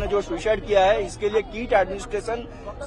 उन्होंने जो सुसाइड किया है इसके लिए कीट एडमिनिस्ट्रेशन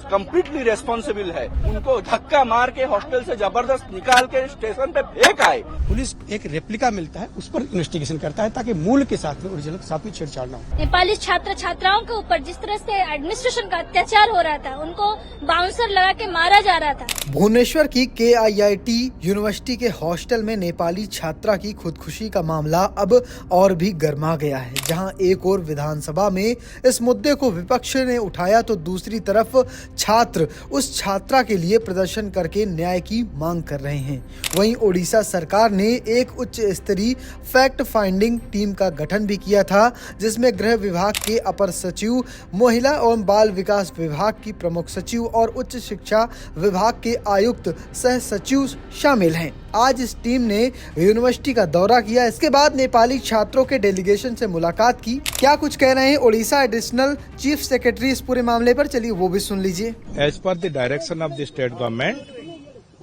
कंप्लीटली रेस्पॉन्सिबल है। उनको धक्का मार के हॉस्टल से जबरदस्त निकाल के स्टेशन पे फेंक आए। पुलिस एक रेप्लिका मिलता है उस पर इन्वेस्टिगेशन करता है ताकि मूल के साथ में ओरिजिनल के साथ में छेड़छाड़ न हो। नेपाली छात्र छात्राओं के ऊपर जिस तरह से एडमिनिस्ट्रेशन का अत्याचार हो रहा था, उनको बाउंसर लगा के मारा जा रहा था। भुवनेश्वर की KIIT यूनिवर्सिटी के हॉस्टल में नेपाली छात्रा की खुदकुशी का मामला अब और भी गर्मा गया है। जहां एक और विधानसभा में इस मुद्दे को विपक्ष ने उठाया तो दूसरी तरफ छात्र उस छात्रा के लिए प्रदर्शन करके न्याय की मांग कर रहे हैं। वहीं ओडिशा सरकार ने एक उच्च स्तरीय फैक्ट फाइंडिंग टीम का गठन भी किया था, जिसमें गृह विभाग के अपर सचिव, महिला एवं बाल विकास विभाग की प्रमुख सचिव और उच्च शिक्षा विभाग के आयुक्त सह सचिव शामिल हैं। आज इस टीम ने यूनिवर्सिटी का दौरा किया। इसके बाद नेपाली छात्रों के डेलीगेशन से मुलाकात की। क्या कुछ कह रहे हैं ओडिशा एडिशनल चीफ सेक्रेटरी इस पूरे मामले पर, चलिए वो भी सुन लीजिए। As per the direction of the state government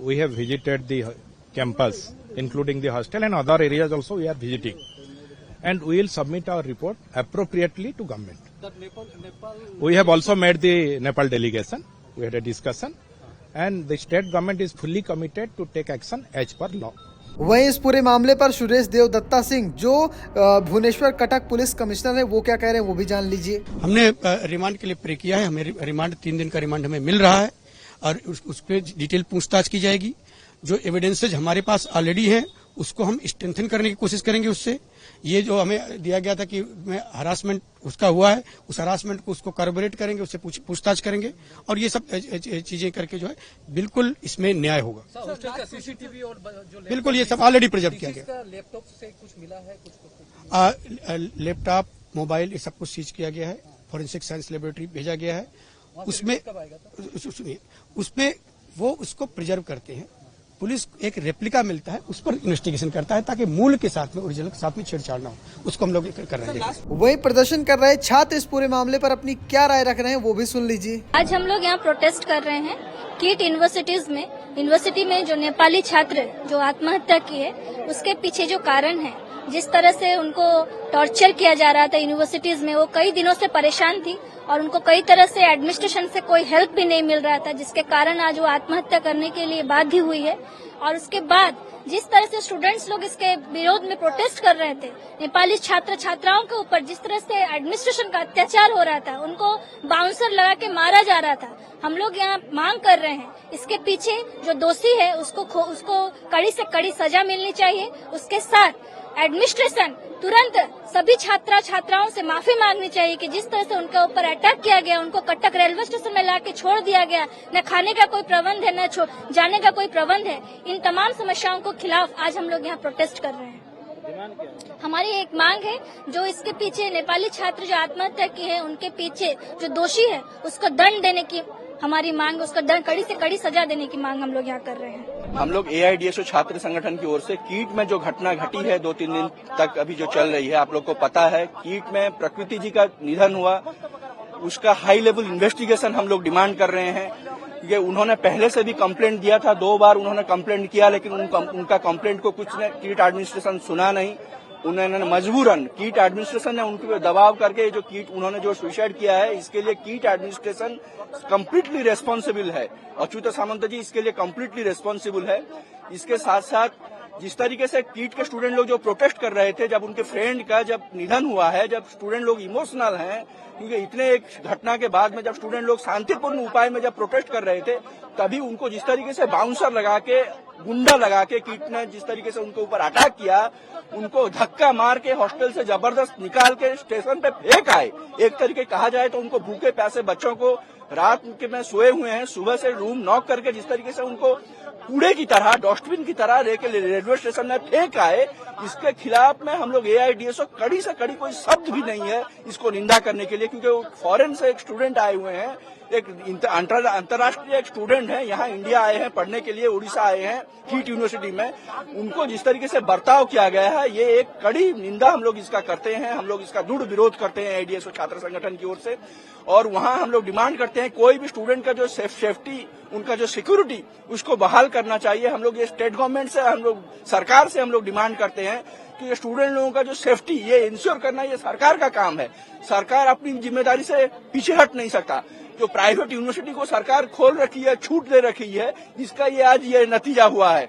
we have visited the campus including the hostel and other areas also we are visiting and we will submit our report appropriately to government. We have also met the Nepal delegation. We had a discussion and the state government is fully committed to take action as per law. वहीं इस पूरे मामले पर सुरेश देवदत्ता सिंह जो Bhubaneswar Cuttack police commissioner है वो क्या कह रहे हैं वो भी जान लीजिए। हमने रिमांड के लिए प्रे किया है। हमें रिमांड 3 दिन का रिमांड हमें मिल रहा है और उस पर डिटेल पूछताछ की जाएगी। जो एविडेंसेज हमारे पास ऑलरेडी हैं उसको हम स्ट्रेंथन करने की कोशिश करेंगे। उससे ये जो हमें दिया गया था कि हरासमेंट उसका हुआ है, उस हरासमेंट को उसको कॉर्पोरेट करेंगे, उससे पूछताछ करेंगे और ये सब चीजें करके जो है बिल्कुल इसमें न्याय होगा। CCTV और बिल्कुल ये सब ऑलरेडी प्रिजर्व किया गया। लैपटॉप से कुछ मिला है? कुछ लैपटॉप, मोबाइल ये सब कुछ सीज किया गया है। फॉरेंसिक साइंस लेबोरेटरी भेजा गया है। उसमें वो उसको प्रिजर्व करते हैं। पुलिस एक रेप्लिका मिलता है उस पर इन्वेस्टिगेशन करता है ताकि मूल के साथ में ओरिजिनल के साथ में छेड़छाड़ न हो। उसको हम लोग कर रहे हैं। वही प्रदर्शन कर रहे छात्र इस पूरे मामले पर अपनी क्या राय रख रहे हैं वो भी सुन लीजिए। आज हम लोग यहाँ प्रोटेस्ट कर रहे हैं कीट यूनिवर्सिटी में जो नेपाली छात्र जो आत्महत्या की है उसके पीछे जो कारण है, जिस तरह से उनको टॉर्चर किया जा रहा था यूनिवर्सिटीज में, वो कई दिनों से परेशान थी और उनको कई तरह से एडमिनिस्ट्रेशन से कोई हेल्प भी नहीं मिल रहा था, जिसके कारण आज वो आत्महत्या करने के लिए बाध्य हुई है। और उसके बाद जिस तरह से स्टूडेंट्स लोग इसके विरोध में प्रोटेस्ट कर रहे थे, नेपाली छात्र छात्राओं के ऊपर जिस तरह से एडमिनिस्ट्रेशन का अत्याचार हो रहा था, उनको बाउंसर लगा के मारा जा रहा था, हम लोग यहाँ मांग कर रहे हैं इसके पीछे जो दोषी है उसको कड़ी से कड़ी सजा मिलनी चाहिए। उसके साथ एडमिनिस्ट्रेशन तुरंत सभी छात्राओं से माफी मांगनी चाहिए कि जिस तरह से उनके ऊपर अटैक किया गया, उनको कटक रेलवे स्टेशन में लाके छोड़ दिया गया, न खाने का कोई प्रबंध है न जाने का कोई प्रबंध है। इन तमाम समस्याओं को खिलाफ आज हम लोग यहाँ प्रोटेस्ट कर रहे हैं। हमारी एक मांग है जो इसके पीछे नेपाली छात्र जो आत्महत्या की है उनके पीछे जो दोषी है उसको दंड देने की हमारी मांग, उसको कड़ी से कड़ी सजा देने की मांग हम लोग यहाँ कर रहे हैं। हम लोग AIDSO छात्र संगठन की ओर से कीट में जो घटना घटी है 2-3 दिन तक अभी जो चल रही है, आप लोग को पता है कीट में प्रकृति जी का निधन हुआ, उसका हाई लेवल इन्वेस्टिगेशन हम लोग डिमांड कर रहे हैं। क्योंकि उन्होंने पहले से भी कंप्लेंट दिया था, 2 बार उन्होंने कंप्लेंट किया लेकिन उनका कंप्लेंट को कुछ ने कीट एडमिनिस्ट्रेशन सुना नहीं। उन्होंने मजबूरन कीट एडमिनिस्ट्रेशन ने उनके ऊपर दबाव करके जो कीट उन्होंने जो सुसाइड किया है इसके लिए कीट एडमिनिस्ट्रेशन कंप्लीटली रेस्पॉन्सिबल है। अच्युत सामंत जी इसके लिए कंप्लीटली रेस्पॉन्सिबल है। इसके साथ साथ जिस तरीके से कीट के स्टूडेंट लोग जो प्रोटेस्ट कर रहे थे, जब उनके फ्रेंड का जब निधन हुआ है, जब स्टूडेंट लोग इमोशनल हैं, क्योंकि इतने एक घटना के बाद में जब स्टूडेंट लोग शांतिपूर्ण उपाय में जब प्रोटेस्ट कर रहे थे, तभी उनको जिस तरीके से बाउंसर लगा के, गुंडा लगा के कीट ने जिस तरीके से उनके ऊपर अटैक किया, उनको धक्का मार के हॉस्टल से जबरदस्त निकाल के स्टेशन पे फेंक आए। एक तरीके कहा जाए तो उनको भूखे प्यासे बच्चों को रात के में सोए हुए हैं, सुबह से रूम नॉक करके जिस तरीके से उनको कूड़े की तरह, डस्टबिन की तरह रेलवे स्टेशन में फेंक आए, इसके खिलाफ में हम लोग AIDSO कड़ी से कड़ी कोई शब्द भी नहीं है इसको निंदा करने के लिए। क्योंकि वो फॉरेन से एक स्टूडेंट आए हुए हैं, एक अंतर्राष्ट्रीय एक स्टूडेंट है, यहाँ इंडिया आए हैं पढ़ने के लिए, उड़ीसा आए हैं कीट यूनिवर्सिटी में, उनको जिस तरीके से बर्ताव किया गया है ये एक कड़ी निंदा हम लोग इसका करते हैं। हम लोग इसका दृढ़ विरोध करते हैं AIDSO छात्र संगठन की ओर से। और वहाँ हम लोग डिमांड करते हैं कोई भी स्टूडेंट का जो सेफ्टी, उनका जो सिक्योरिटी, उसको बहाल करना चाहिए। हम लोग ये स्टेट गवर्नमेंट से, हम लोग सरकार से हम लोग डिमांड करते हैं कि स्टूडेंट लोगों का जो सेफ्टी ये इंश्योर करना ये सरकार का काम है। सरकार अपनी जिम्मेदारी से पीछे हट नहीं सकता। जो प्राइवेट यूनिवर्सिटी को सरकार खोल रखी है, छूट दे रखी है, इसका ये आज ये नतीजा हुआ है।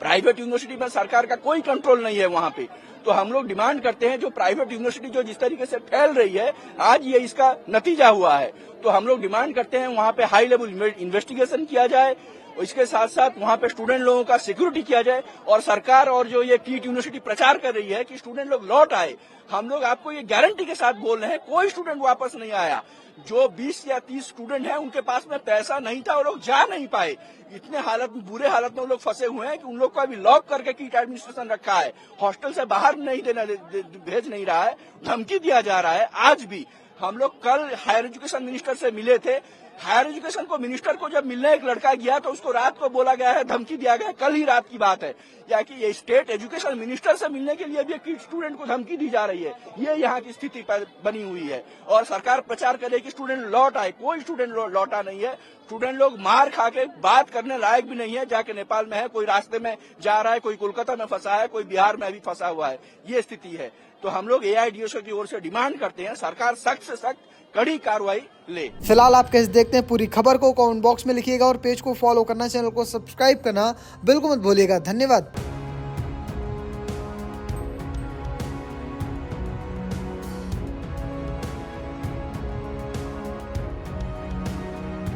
प्राइवेट यूनिवर्सिटी में सरकार का कोई कंट्रोल नहीं है वहां पे। तो हम लोग डिमांड करते हैं जो प्राइवेट यूनिवर्सिटी जो जिस तरीके से फैल रही है, आज ये इसका नतीजा हुआ है। तो हम लोग डिमांड करते हैं वहां पे हाई लेवल इन्वेस्टिगेशन किया जाए, इसके साथ साथ वहां पे स्टूडेंट लोगों का सिक्योरिटी किया जाए, और सरकार और जो ये कीट यूनिवर्सिटी प्रचार कर रही है कि स्टूडेंट लोग लौट आए, हम लोग आपको ये गारंटी के साथ बोल रहे हैं कोई स्टूडेंट वापस नहीं आया। जो 20 या 30 स्टूडेंट हैं उनके पास में पैसा नहीं था और लोग जा नहीं पाए। इतने बुरे हालत में वो लोग फंसे हुए हैं कि उन लोग को अभी लॉक करके कीट एडमिनिस्ट्रेशन रखा है, हॉस्टल से बाहर नहीं भेज नहीं रहा है, धमकी दिया जा रहा है। आज भी हम लोग कल हायर एजुकेशन मिनिस्टर से मिले थे। हायर एजुकेशन को मिनिस्टर को जब मिलने एक लड़का गया तो उसको रात को बोला गया है, धमकी दिया गया है, कल ही रात की बात है, या कि ये स्टेट एजुकेशन मिनिस्टर से मिलने के लिए भी एक स्टूडेंट को धमकी दी जा रही है। ये यहाँ की स्थिति बनी हुई है और सरकार प्रचार करे कि स्टूडेंट लौट आए, कोई स्टूडेंट लौटा नहीं है। स्टूडेंट लोग मार खा के बात करने लायक भी नहीं है, जाके नेपाल में है, कोई रास्ते में जा रहा है, कोई कोलकाता में फंसा है, कोई बिहार में अभी फंसा हुआ है। ये स्थिति है। तो हम लोग AIDSO की ओर से डिमांड करते हैं सरकार सख्त से सख्त कड़ी कार्रवाई ले। फिलहाल आप कैसे देखते हैं पूरी खबर को कमेंट बॉक्स में लिखिएगा और पेज को फॉलो करना, चैनल को सब्सक्राइब करना बिल्कुल मत भूलिएगा। धन्यवाद।